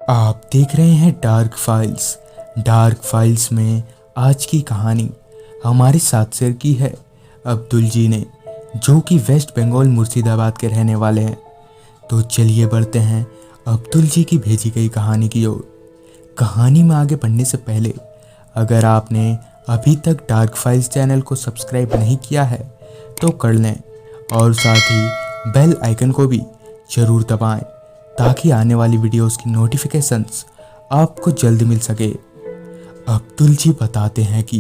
आप देख रहे हैं डार्क फाइल्स। डार्क फाइल्स में आज की कहानी हमारे साथ शेयर की है अब्दुल जी ने, जो कि वेस्ट बंगाल मुर्शिदाबाद के रहने वाले हैं। तो चलिए बढ़ते हैं अब्दुल जी की भेजी गई कहानी की ओर। कहानी में आगे बढ़ने से पहले अगर आपने अभी तक डार्क फाइल्स चैनल को सब्सक्राइब नहीं किया है तो कर लें और साथ ही बेल आइकन को भी ज़रूर दबाएं ताकि आने वाली वीडियोस की नोटिफिकेशंस आपको जल्द मिल सके। अब्दुल जी बताते हैं कि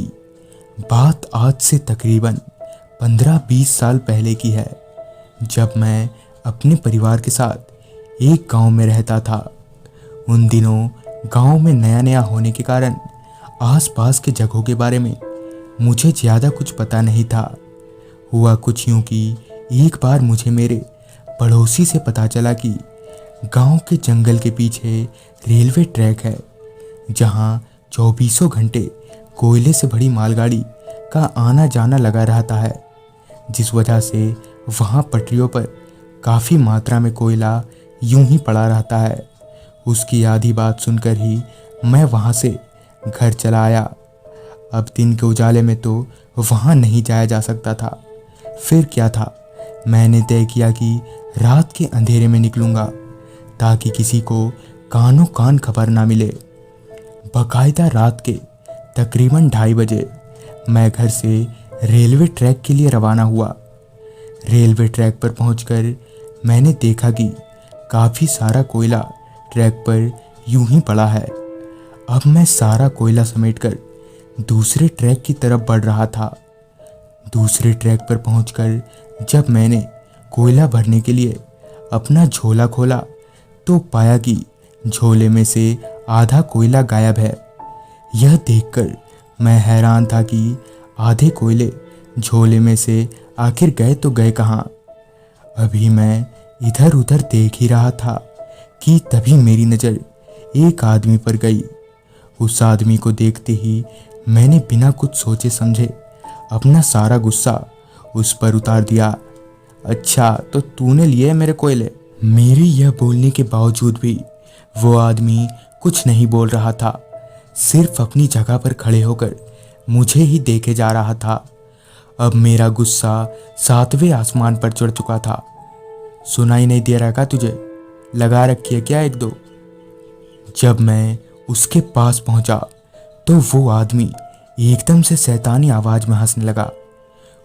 बात आज से तकरीबन 15-20 साल पहले की है, जब मैं अपने परिवार के साथ एक गांव में रहता था। उन दिनों गांव में नया नया होने के कारण आसपास के जगहों के बारे में मुझे ज़्यादा कुछ पता नहीं था। हुआ कुछ यूँ कि एक बार मुझे मेरे पड़ोसी से पता चला कि गांव के जंगल के पीछे रेलवे ट्रैक है, जहां 24 घंटे कोयले से भरी मालगाड़ी का आना जाना लगा रहता है, जिस वजह से वहां पटरियों पर काफ़ी मात्रा में कोयला यूं ही पड़ा रहता है। उसकी आधी बात सुनकर ही मैं वहां से घर चला आया। अब दिन के उजाले में तो वहां नहीं जाया जा सकता था। फिर क्या था, मैंने तय किया कि रात के अंधेरे में निकलूंगा ताकि किसी को कानों कान खबर ना मिले। बाकायदा रात के तकरीबन 2:30 बजे मैं घर से रेलवे ट्रैक के लिए रवाना हुआ। रेलवे ट्रैक पर पहुंचकर मैंने देखा कि काफ़ी सारा कोयला ट्रैक पर यूं ही पड़ा है। अब मैं सारा कोयला समेटकर दूसरे ट्रैक की तरफ बढ़ रहा था। दूसरे ट्रैक पर पहुंचकर जब मैंने कोयला भरने के लिए अपना झोला खोला तो पाया कि झोले में से आधा कोयला गायब है। यह देखकर मैं हैरान था कि आधे कोयले झोले में से आखिर गए तो गए कहाँ। अभी मैं इधर उधर देख ही रहा था कि तभी मेरी नज़र एक आदमी पर गई। उस आदमी को देखते ही मैंने बिना कुछ सोचे समझे अपना सारा गुस्सा उस पर उतार दिया। अच्छा, तो तूने लिए मेरे कोयले? मेरे यह बोलने के बावजूद भी वो आदमी कुछ नहीं बोल रहा था, सिर्फ अपनी जगह पर खड़े होकर मुझे ही देखे जा रहा था। अब मेरा गुस्सा 7वें आसमान पर चढ़ चुका था। सुनाई नहीं दे रहा का तुझे? लगा रखी है क्या 1-2? जब मैं उसके पास पहुंचा तो वो आदमी एकदम से शैतानी आवाज में हंसने लगा।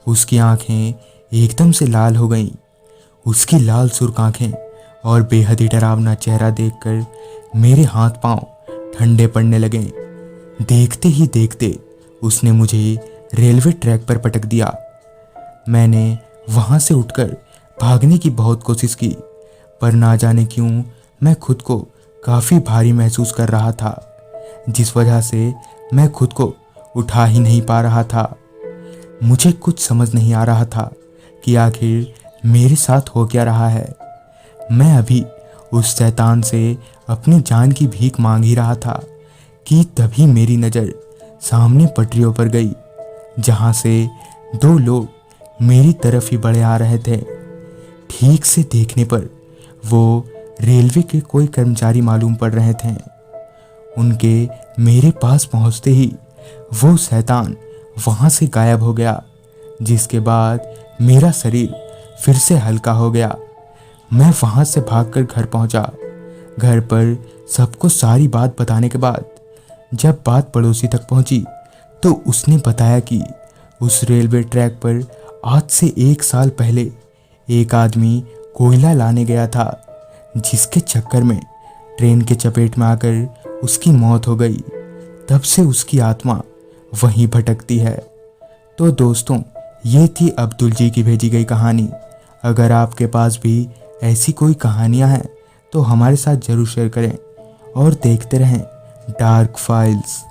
उसकी आंखें एकदम से लाल हो गईं। उसकी लाल सुर्ख आंखें और बेहद ही डरावना चेहरा देखकर मेरे हाथ पांव ठंडे पड़ने लगे। देखते ही देखते उसने मुझे रेलवे ट्रैक पर पटक दिया। मैंने वहां से उठकर भागने की बहुत कोशिश की, पर ना जाने क्यों मैं खुद को काफ़ी भारी महसूस कर रहा था, जिस वजह से मैं खुद को उठा ही नहीं पा रहा था। मुझे कुछ समझ नहीं आ रहा था कि आखिर मेरे साथ हो क्या रहा है। मैं अभी उस शैतान से अपनी जान की भीख मांग ही रहा था कि तभी मेरी नज़र सामने पटरियों पर गई, जहां से 2 लोग मेरी तरफ ही बढ़े आ रहे थे। ठीक से देखने पर वो रेलवे के कोई कर्मचारी मालूम पड़ रहे थे। उनके मेरे पास पहुंचते ही वो शैतान वहां से गायब हो गया, जिसके बाद मेरा शरीर फिर से हल्का हो गया। मैं वहां से भागकर घर पहुंचा। घर पर सबको सारी बात बताने के बाद जब बात पड़ोसी तक पहुंची तो उसने बताया कि उस रेलवे ट्रैक पर आज से 1 साल पहले एक आदमी कोयला लाने गया था, जिसके चक्कर में ट्रेन के चपेट में आकर उसकी मौत हो गई। तब से उसकी आत्मा वहीं भटकती है। तो दोस्तों, ये थी अब्दुल जी की भेजी गई कहानी। अगर आपके पास भी ऐसी कोई कहानियां हैं तो हमारे साथ ज़रूर शेयर करें और देखते रहें डार्क फाइल्स।